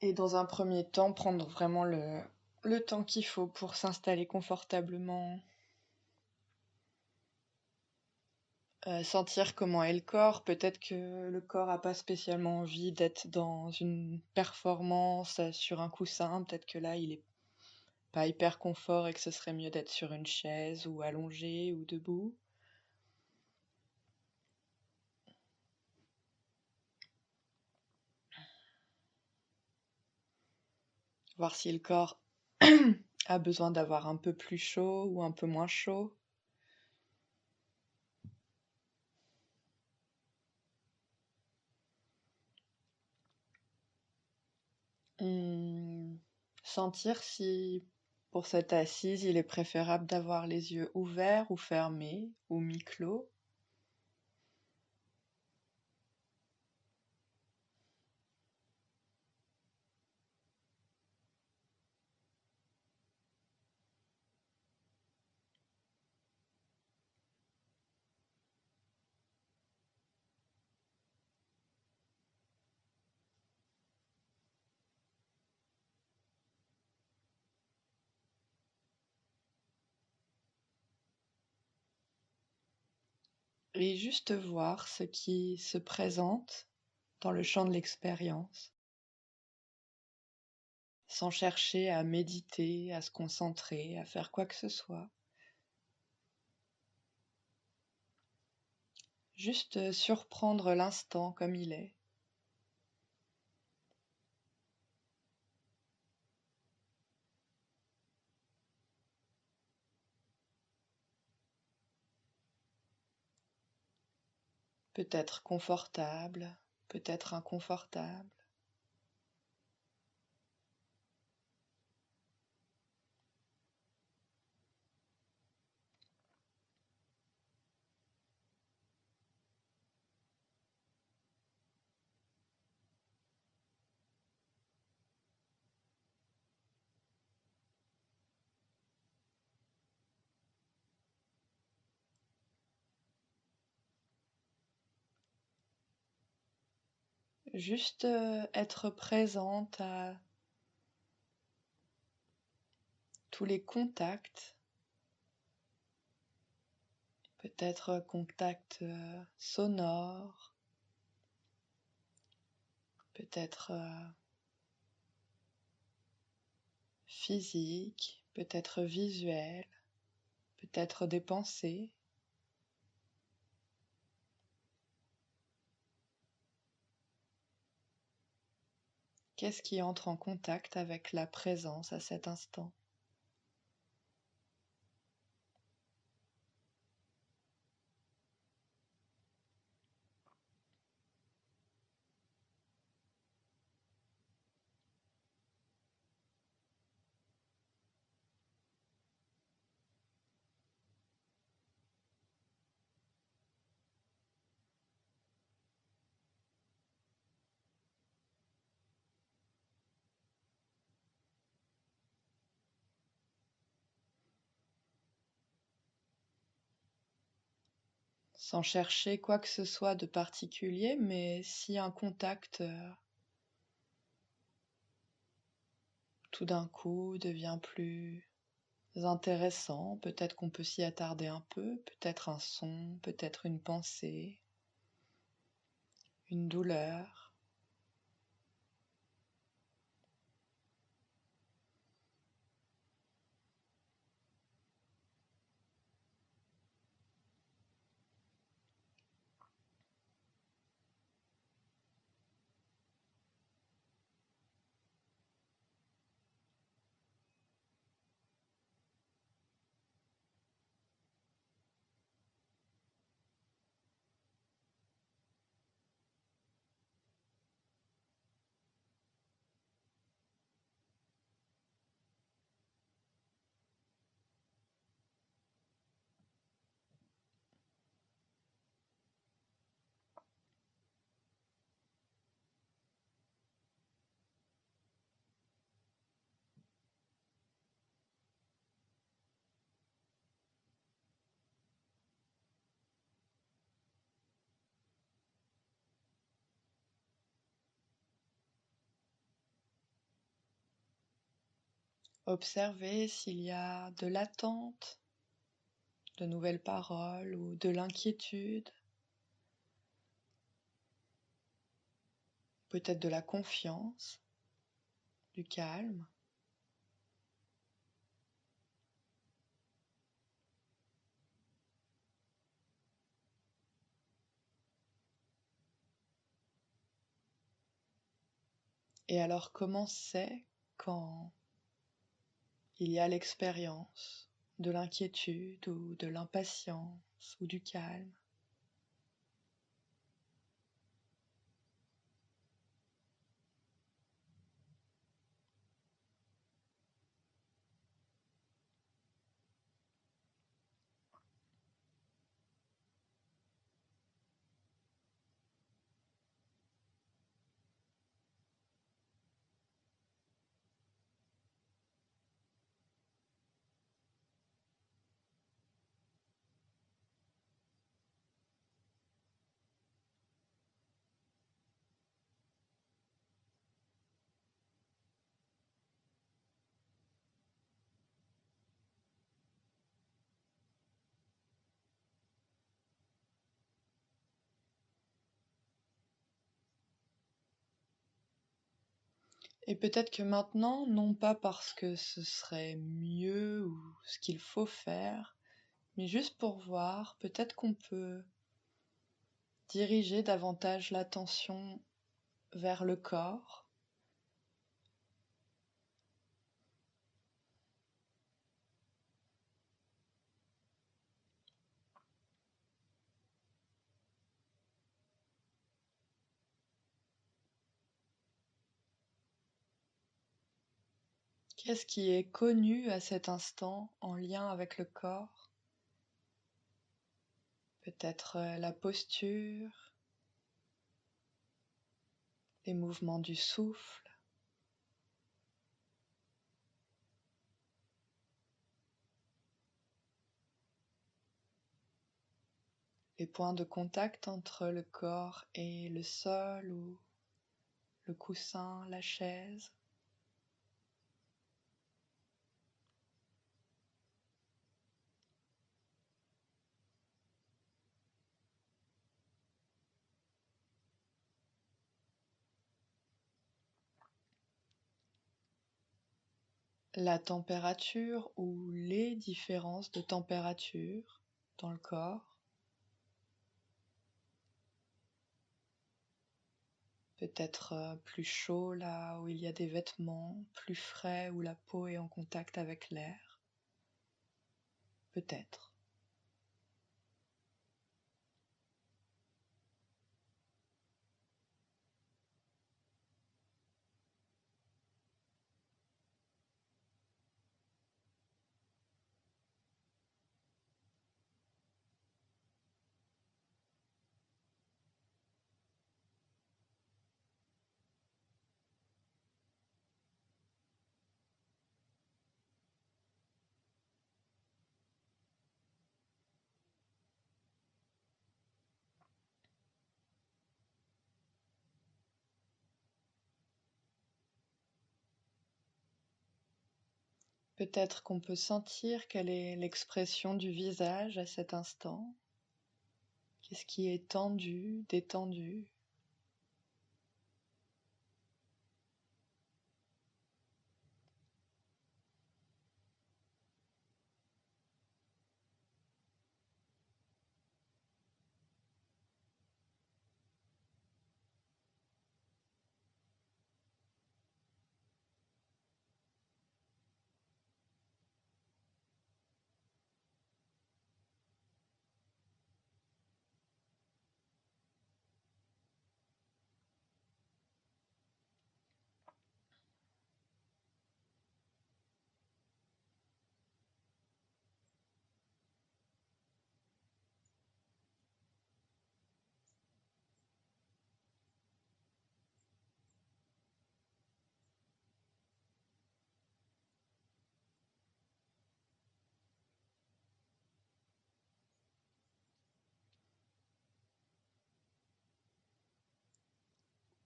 Et dans un premier temps, prendre vraiment le temps qu'il faut pour s'installer confortablement, sentir comment est le corps. Peut-être que le corps a pas spécialement envie d'être dans une performance sur un coussin. Peut-être que là, il est pas hyper confort et que ce serait mieux d'être sur une chaise ou allongé ou debout. Voir si le corps a besoin d'avoir un peu plus chaud ou un peu moins chaud. Mmh, sentir si, pour cette assise, il est préférable d'avoir les yeux ouverts ou fermés ou mi-clos. Et juste voir ce qui se présente dans le champ de l'expérience, sans chercher à méditer, à se concentrer, à faire quoi que ce soit. Juste surprendre l'instant comme il est. Peut-être confortable, peut-être inconfortable. Juste être présente à tous les contacts, peut-être contact sonore, peut-être physique, peut-être visuel, peut-être des pensées. Qu'est-ce qui entre en contact avec la présence à cet instant? Sans chercher quoi que ce soit de particulier, mais si un contact tout d'un coup devient plus intéressant, peut-être qu'on peut s'y attarder un peu, peut-être un son, peut-être une pensée, une douleur. Observez s'il y a de l'attente, de nouvelles paroles ou de l'inquiétude, peut-être de la confiance, du calme. Et alors comment c'est quand il y a l'expérience de l'inquiétude ou de l'impatience ou du calme? Et peut-être que maintenant, non pas parce que ce serait mieux ou ce qu'il faut faire, mais juste pour voir, peut-être qu'on peut diriger davantage l'attention vers le corps. Qu'est-ce qui est connu à cet instant en lien avec le corps? Peut-être la posture, les mouvements du souffle, les points de contact entre le corps et le sol ou le coussin, la chaise. La température ou les différences de température dans le corps. Peut-être plus chaud là où il y a des vêtements, plus frais où la peau est en contact avec l'air. Peut-être. Peut-être qu'on peut sentir quelle est l'expression du visage à cet instant. Qu'est-ce qui est tendu, détendu?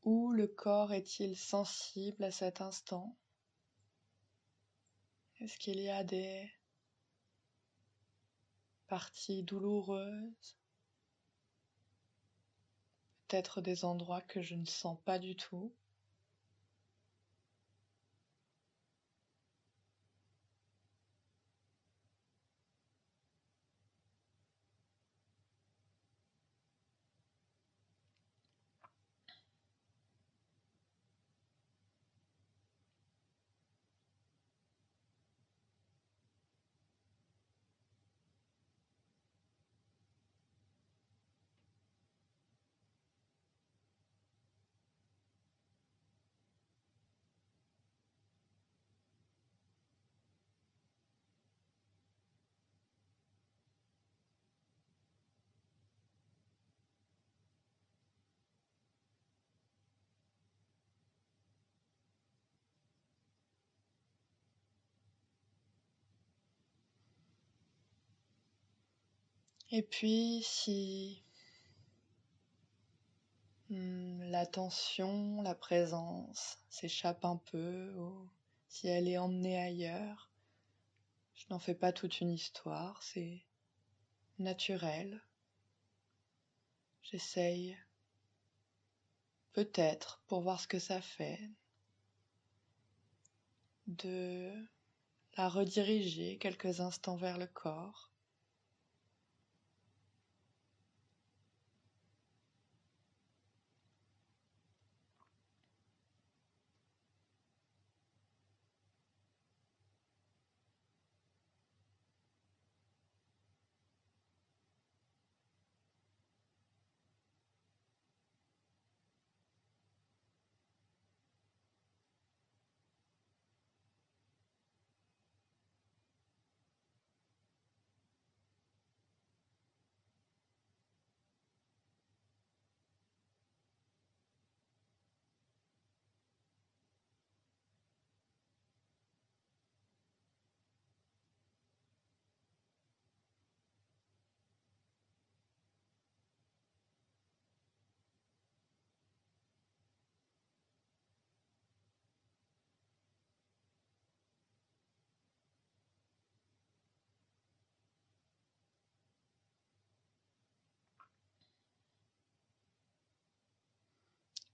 Où le corps est-il sensible à cet instant? Est-ce qu'il y a des parties douloureuses, peut-être des endroits que je ne sens pas du tout? Et puis si l'attention, la présence s'échappe un peu, ou si elle est emmenée ailleurs, je n'en fais pas toute une histoire, c'est naturel. J'essaye, peut-être, pour voir ce que ça fait, de la rediriger quelques instants vers le corps.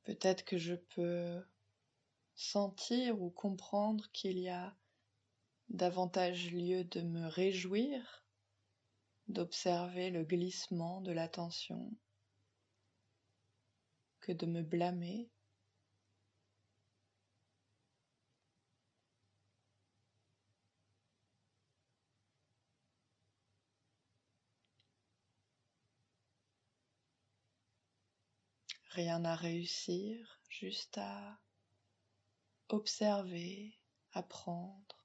Peut-être que je peux sentir ou comprendre qu'il y a davantage lieu de me réjouir, d'observer le glissement de l'attention, que de me blâmer. Rien à réussir, juste à observer, apprendre.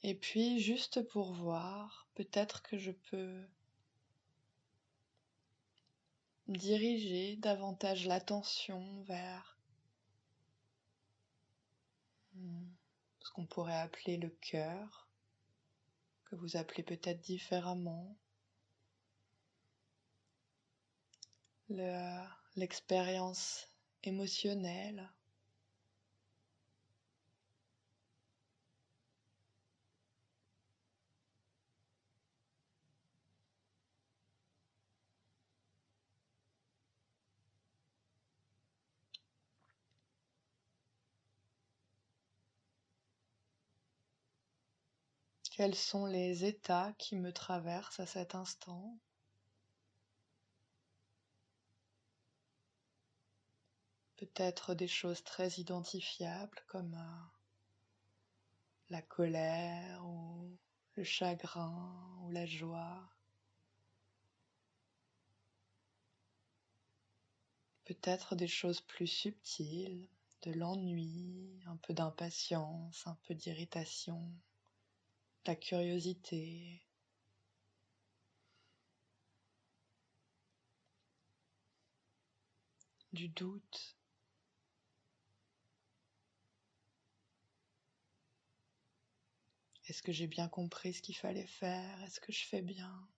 Et puis, juste pour voir, peut-être que je peux diriger davantage l'attention vers ce qu'on pourrait appeler le cœur, que vous appelez peut-être différemment, l'expérience émotionnelle. Quels sont les états qui me traversent à cet instant? Peut-être des choses très identifiables comme la colère ou le chagrin ou la joie. Peut-être des choses plus subtiles, de l'ennui, un peu d'impatience, un peu d'irritation, de la curiosité. Du doute. Est-ce que j'ai bien compris ce qu'il fallait faire? Est-ce que je fais bien?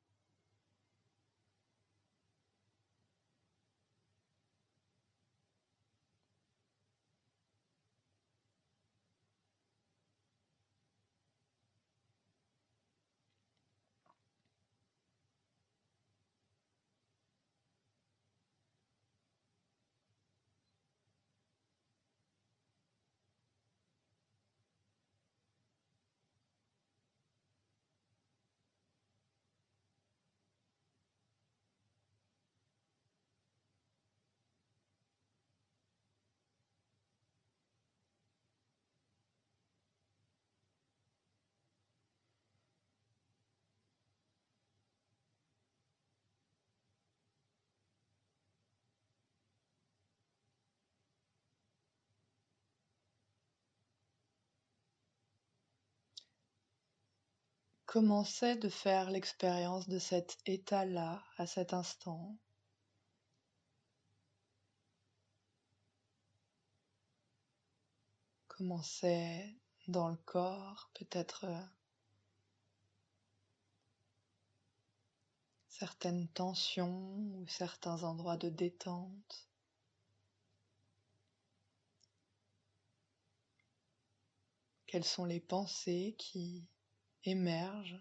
Comment c'est de faire l'expérience de cet état-là à cet instant? Comment c'est dans le corps? Peut-être certaines tensions ou certains endroits de détente. Quelles sont les pensées qui émergent?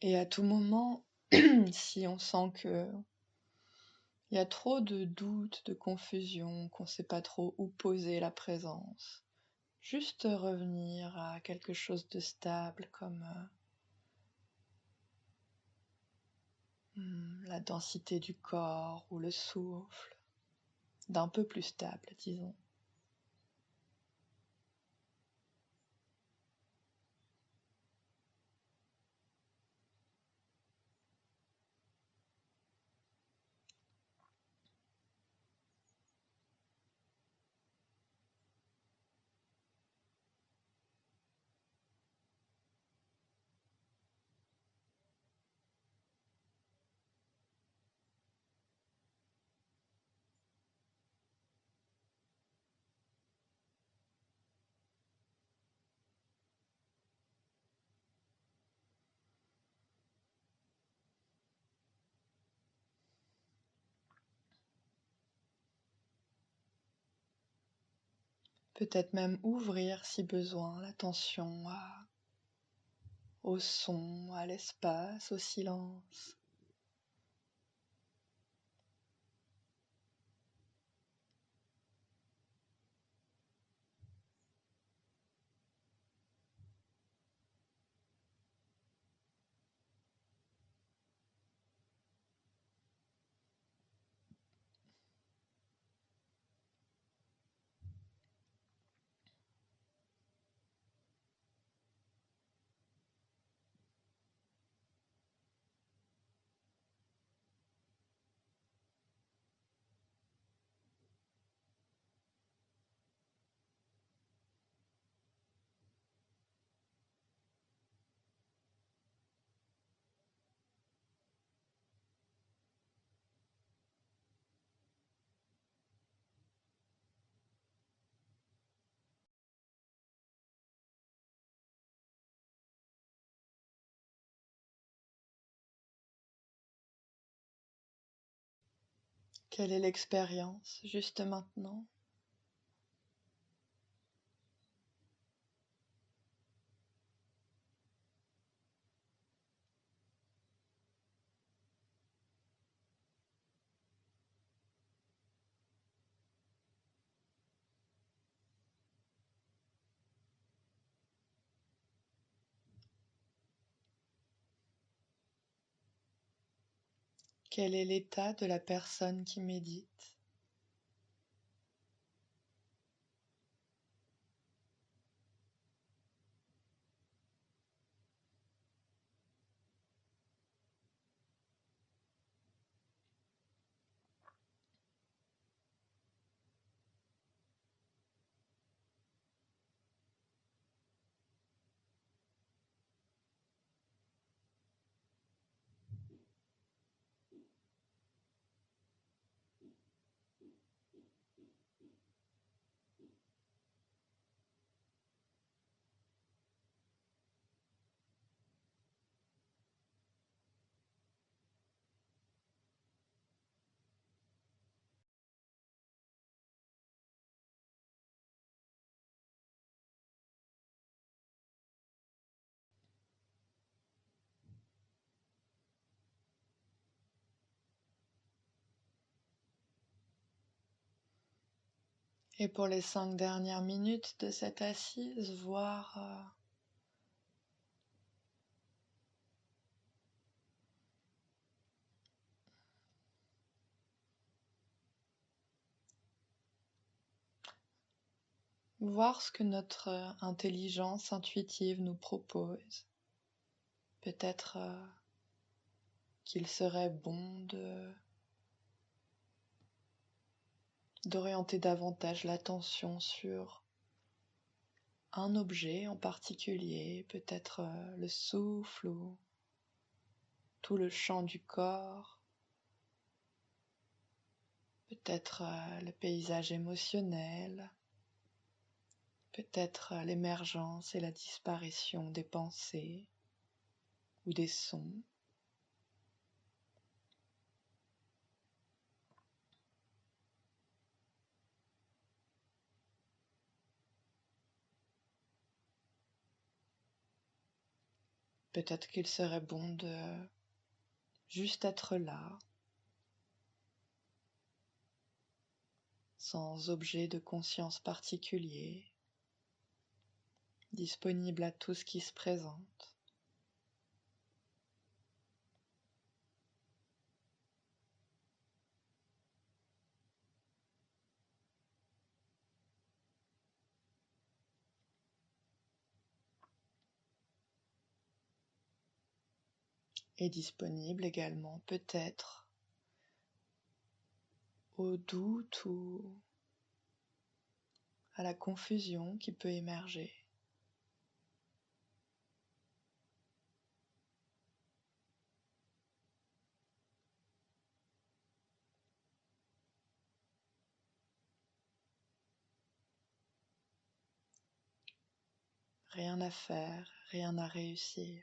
Et à tout moment, si on sent que il y a trop de doutes, de confusion, qu'on ne sait pas trop où poser la présence, juste revenir à quelque chose de stable comme la densité du corps ou le souffle, d'un peu plus stable, disons. Peut-être même ouvrir si besoin l'attention au son, à l'espace, au silence. Quelle est l'expérience juste maintenant? Quel est l'état de la personne qui médite? Et pour les 5 dernières minutes de cette assise, voir ce que notre intelligence intuitive nous propose. Peut-être qu'il serait bon d'orienter davantage l'attention sur un objet en particulier, peut-être le souffle ou tout le champ du corps, peut-être le paysage émotionnel, peut-être l'émergence et la disparition des pensées ou des sons. Peut-être qu'il serait bon de juste être là, sans objet de conscience particulier, disponible à tout ce qui se présente. Et disponible également peut-être au doute ou à la confusion qui peut émerger. Rien à faire, rien à réussir.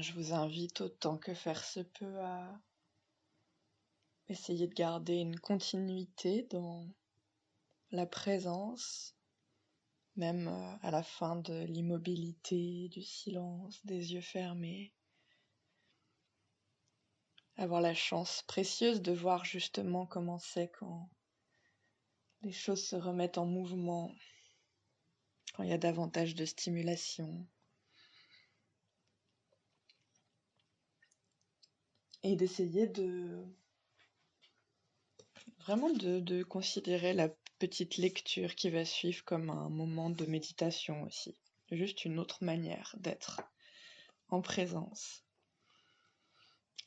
Je vous invite autant que faire se peut à essayer de garder une continuité dans la présence, même à la fin de l'immobilité, du silence, des yeux fermés. Avoir la chance précieuse de voir justement comment c'est quand les choses se remettent en mouvement, quand il y a davantage de stimulation. Et d'essayer de considérer la petite lecture qui va suivre comme un moment de méditation aussi. Juste une autre manière d'être en présence.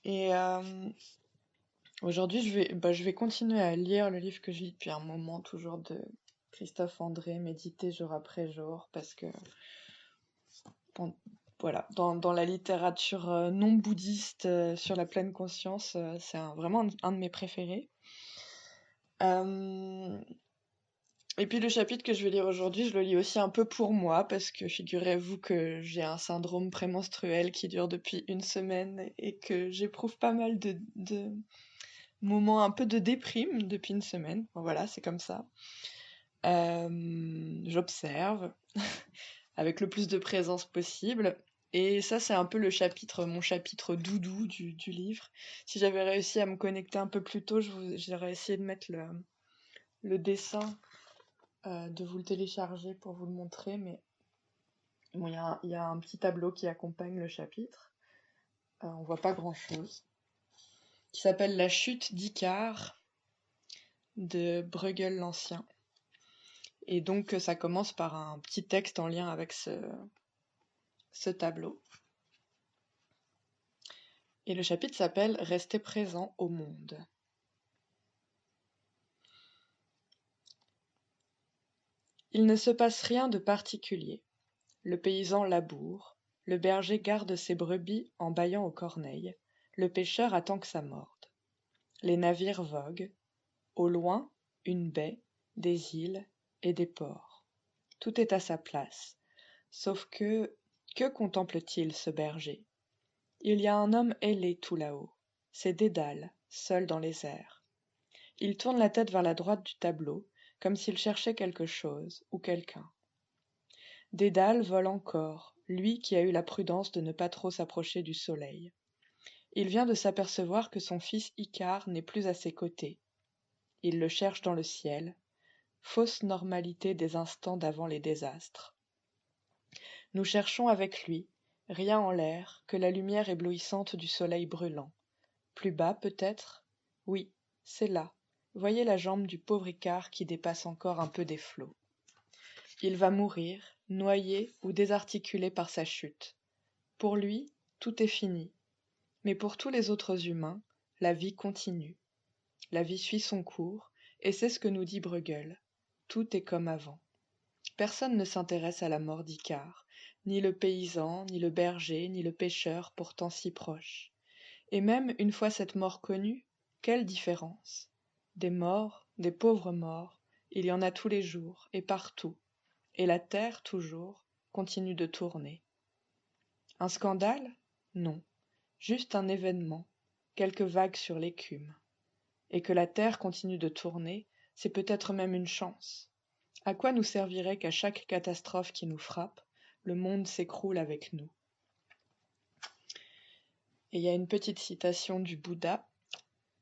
Et aujourd'hui, je vais continuer à lire le livre que je lis depuis un moment, toujours de Christophe André, Méditer jour après jour, parce que voilà, dans la littérature non bouddhiste sur la pleine conscience, c'est vraiment un de mes préférés. Et puis le chapitre que je vais lire aujourd'hui, je le lis aussi un peu pour moi, parce que figurez-vous que j'ai un syndrome prémenstruel qui dure depuis une semaine et que j'éprouve pas mal de moments un peu de déprime depuis une semaine. Bon, voilà, c'est comme ça. J'observe avec le plus de présence possible. Et ça, c'est un peu mon chapitre doudou du livre. Si j'avais réussi à me connecter un peu plus tôt, j'aurais essayé de mettre le dessin, de vous le télécharger pour vous le montrer, mais bon, il y a un petit tableau qui accompagne le chapitre. On voit pas grand-chose. Qui s'appelle La chute d'Icare de Bruegel l'Ancien. Et donc, ça commence par un petit texte en lien avec ce tableau. Et le chapitre s'appelle Rester présent au monde. Il ne se passe rien de particulier. Le paysan laboure, le berger garde ses brebis en bâillant aux corneilles, le pêcheur attend que ça morde. Les navires voguent, au loin, une baie, des îles et des ports. Tout est à sa place, sauf que contemple-t-il ce berger? Il y a un homme ailé tout là-haut, c'est Dédale, seul dans les airs. Il tourne la tête vers la droite du tableau, comme s'il cherchait quelque chose ou quelqu'un. Dédale vole encore, lui qui a eu la prudence de ne pas trop s'approcher du soleil. Il vient de s'apercevoir que son fils Icare n'est plus à ses côtés. Il le cherche dans le ciel, fausse normalité des instants d'avant les désastres. Nous cherchons avec lui, rien en l'air que la lumière éblouissante du soleil brûlant. Plus bas peut-être? Oui, c'est là. Voyez la jambe du pauvre Icare qui dépasse encore un peu des flots. Il va mourir, noyé ou désarticulé par sa chute. Pour lui, tout est fini. Mais pour tous les autres humains, la vie continue. La vie suit son cours, et c'est ce que nous dit Bruegel. Tout est comme avant. Personne ne s'intéresse à la mort d'Icare, ni le paysan, ni le berger, ni le pêcheur, pourtant si proches. Et même une fois cette mort connue, quelle différence? Des morts, des pauvres morts, il y en a tous les jours, et partout. Et la terre, toujours, continue de tourner. Un scandale? Non. Juste un événement, quelques vagues sur l'écume. Et que la terre continue de tourner, c'est peut-être même une chance. À quoi nous servirait qu'à chaque catastrophe qui nous frappe, le monde s'écroule avec nous? Et il y a une petite citation du Bouddha.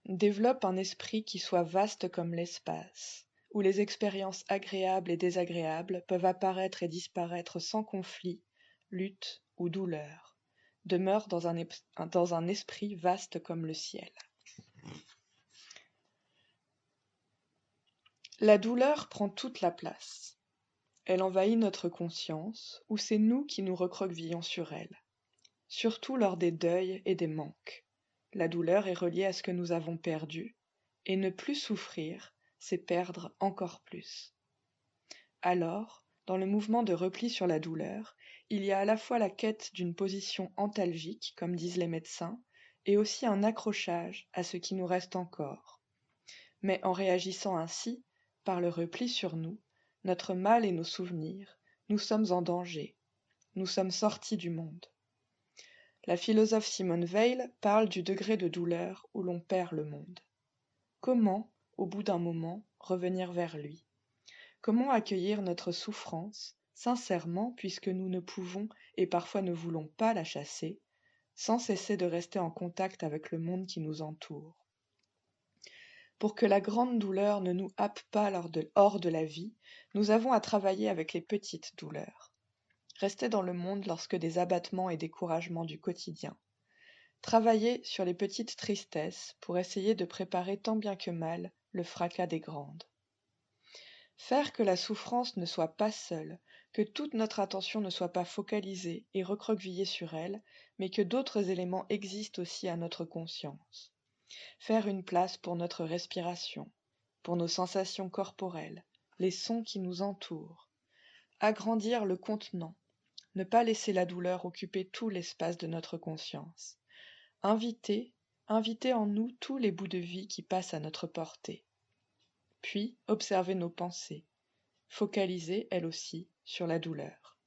Développe un esprit qui soit vaste comme l'espace, où les expériences agréables et désagréables peuvent apparaître et disparaître sans conflit, lutte ou douleur, demeure dans un esprit vaste comme le ciel. La douleur prend toute la place. Elle envahit notre conscience, ou c'est nous qui nous recroquevillons sur elle, surtout lors des deuils et des manques. La douleur est reliée à ce que nous avons perdu, et ne plus souffrir, c'est perdre encore plus. Alors, dans le mouvement de repli sur la douleur, il y a à la fois la quête d'une position antalgique, comme disent les médecins, et aussi un accrochage à ce qui nous reste encore. Mais en réagissant ainsi, par le repli sur nous, notre mal et nos souvenirs, nous sommes en danger, nous sommes sortis du monde. La philosophe Simone Weil parle du degré de douleur où l'on perd le monde. Comment, au bout d'un moment, revenir vers lui ? Comment accueillir notre souffrance, sincèrement puisque nous ne pouvons et parfois ne voulons pas la chasser, sans cesser de rester en contact avec le monde qui nous entoure ? Pour que la grande douleur ne nous happe pas hors de la vie, nous avons à travailler avec les petites douleurs. Rester dans le monde lorsque des abattements et découragements du quotidien. Travailler sur les petites tristesses pour essayer de préparer tant bien que mal le fracas des grandes. Faire que la souffrance ne soit pas seule, que toute notre attention ne soit pas focalisée et recroquevillée sur elle, mais que d'autres éléments existent aussi à notre conscience. Faire une place pour notre respiration, pour nos sensations corporelles, les sons qui nous entourent. Agrandir le contenant, ne pas laisser la douleur occuper tout l'espace de notre conscience. Inviter en nous tous les bouts de vie qui passent à notre portée. Puis observer nos pensées, focaliser, elles aussi, sur la douleur.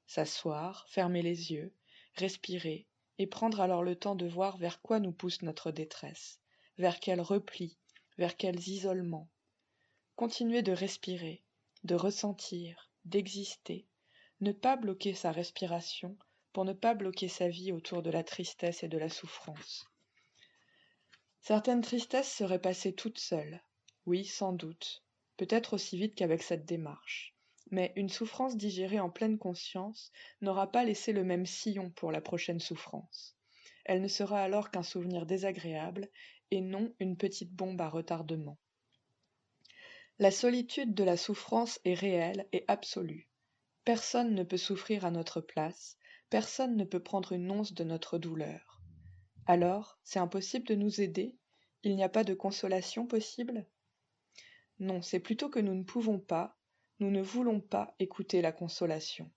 S'asseoir, fermer les yeux, respirer, et prendre alors le temps de voir vers quoi nous pousse notre détresse, vers quel repli, vers quels isolements. Continuer de respirer, de ressentir, d'exister, ne pas bloquer sa respiration pour ne pas bloquer sa vie autour de la tristesse et de la souffrance. Certaines tristesses seraient passées toutes seules, oui, sans doute, peut-être aussi vite qu'avec cette démarche. Mais une souffrance digérée en pleine conscience n'aura pas laissé le même sillon pour la prochaine souffrance. Elle ne sera alors qu'un souvenir désagréable et non une petite bombe à retardement. La solitude de la souffrance est réelle et absolue. Personne ne peut souffrir à notre place, personne ne peut prendre une once de notre douleur. Alors, c'est impossible de nous aider ? Il n'y a pas de consolation possible ? Non, c'est plutôt que nous ne pouvons pas, nous ne voulons pas écouter la consolation.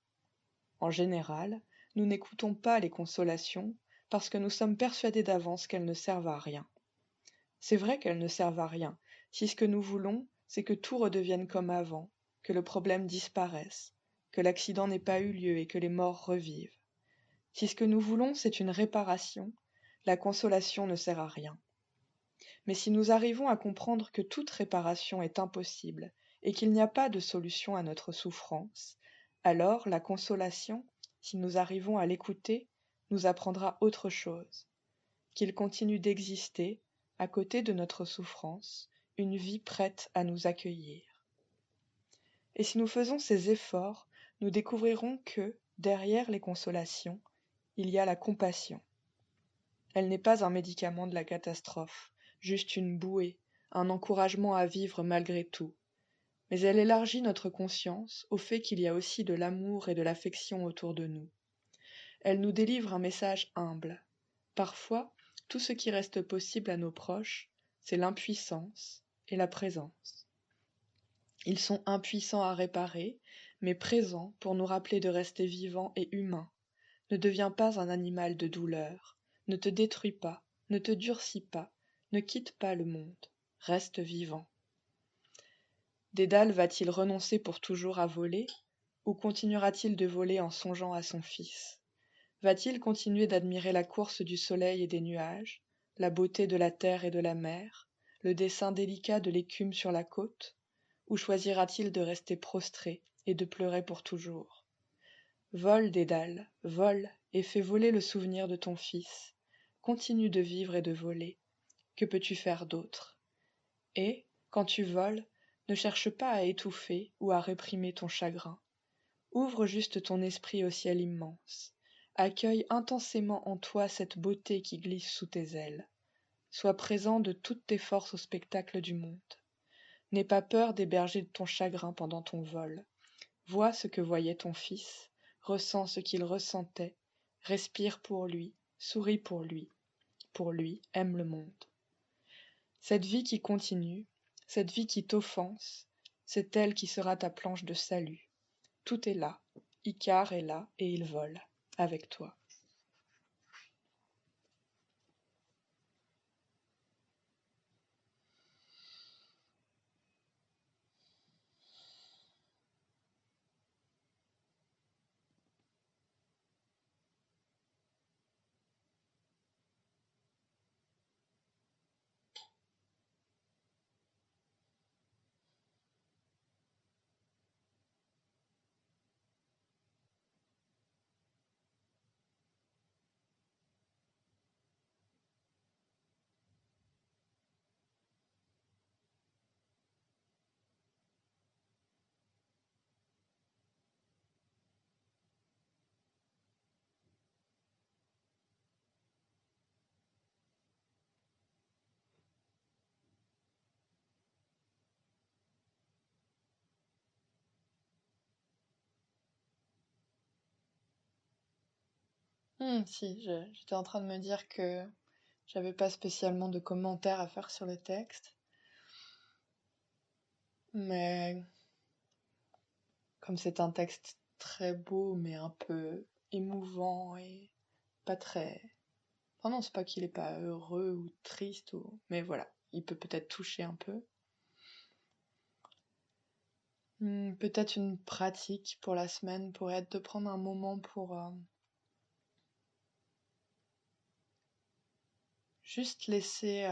En général, nous n'écoutons pas les consolations parce que nous sommes persuadés d'avance qu'elles ne servent à rien. C'est vrai qu'elles ne servent à rien, si ce que nous voulons, c'est que tout redevienne comme avant, que le problème disparaisse, que l'accident n'ait pas eu lieu et que les morts revivent. Si ce que nous voulons, c'est une réparation, la consolation ne sert à rien. Mais si nous arrivons à comprendre que toute réparation est impossible et qu'il n'y a pas de solution à notre souffrance, alors la consolation, si nous arrivons à l'écouter, nous apprendra autre chose, qu'il continue d'exister, à côté de notre souffrance, une vie prête à nous accueillir. Et si nous faisons ces efforts, nous découvrirons que, derrière les consolations, il y a la compassion. Elle n'est pas un médicament de la catastrophe, juste une bouée, un encouragement à vivre malgré tout. Mais elle élargit notre conscience au fait qu'il y a aussi de l'amour et de l'affection autour de nous. Elle nous délivre un message humble. Parfois, tout ce qui reste possible à nos proches, c'est l'impuissance et la présence. Ils sont impuissants à réparer, mais présents pour nous rappeler de rester vivants et humains. Ne deviens pas un animal de douleur, ne te détruis pas, ne te durcis pas, ne quitte pas le monde, reste vivant. Dédale va-t-il renoncer pour toujours à voler, ou continuera-t-il de voler en songeant à son fils ? Va-t-il continuer d'admirer la course du soleil et des nuages, la beauté de la terre et de la mer, le dessin délicat de l'écume sur la côte, ou choisira-t-il de rester prostré et de pleurer pour toujours ? Vole, Dédale, vole, et fais voler le souvenir de ton fils. Continue de vivre et de voler. Que peux-tu faire d'autre ? Et, quand tu voles, Ne cherche pas à étouffer ou à réprimer ton chagrin. Ouvre juste ton esprit au ciel immense. Accueille intensément en toi cette beauté qui glisse sous tes ailes. Sois présent de toutes tes forces au spectacle du monde. N'aie pas peur d'héberger ton chagrin pendant ton vol. Vois ce que voyait ton fils, ressens ce qu'il ressentait, respire pour lui, souris pour lui, aime le monde. Cette vie qui continue, cette vie qui t'offense, c'est elle qui sera ta planche de salut. Tout est là, Icare est là et il vole, avec toi. Si, j'étais en train de me dire que j'avais pas spécialement de commentaires à faire sur le texte, mais comme c'est un texte très beau, mais un peu émouvant et pas très... Enfin non, c'est pas qu'il est pas heureux ou triste, mais voilà, il peut peut-être toucher un peu. Peut-être une pratique pour la semaine pourrait être de prendre un moment pour juste laisser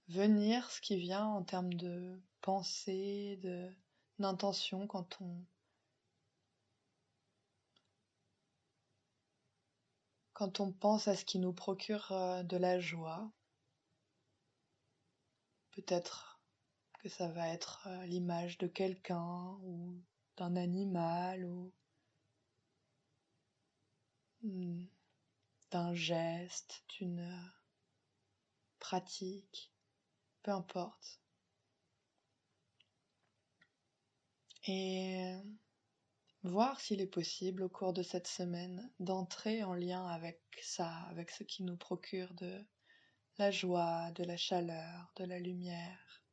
venir ce qui vient en termes de pensée, d'intention quand on pense à ce qui nous procure de la joie. Peut-être que ça va être l'image de quelqu'un ou d'un animal ou hmm, d'un geste, d'une pratique, peu importe. Et voir s'il est possible au cours de cette semaine d'entrer en lien avec ça, avec ce qui nous procure de la joie, de la chaleur, de la lumière.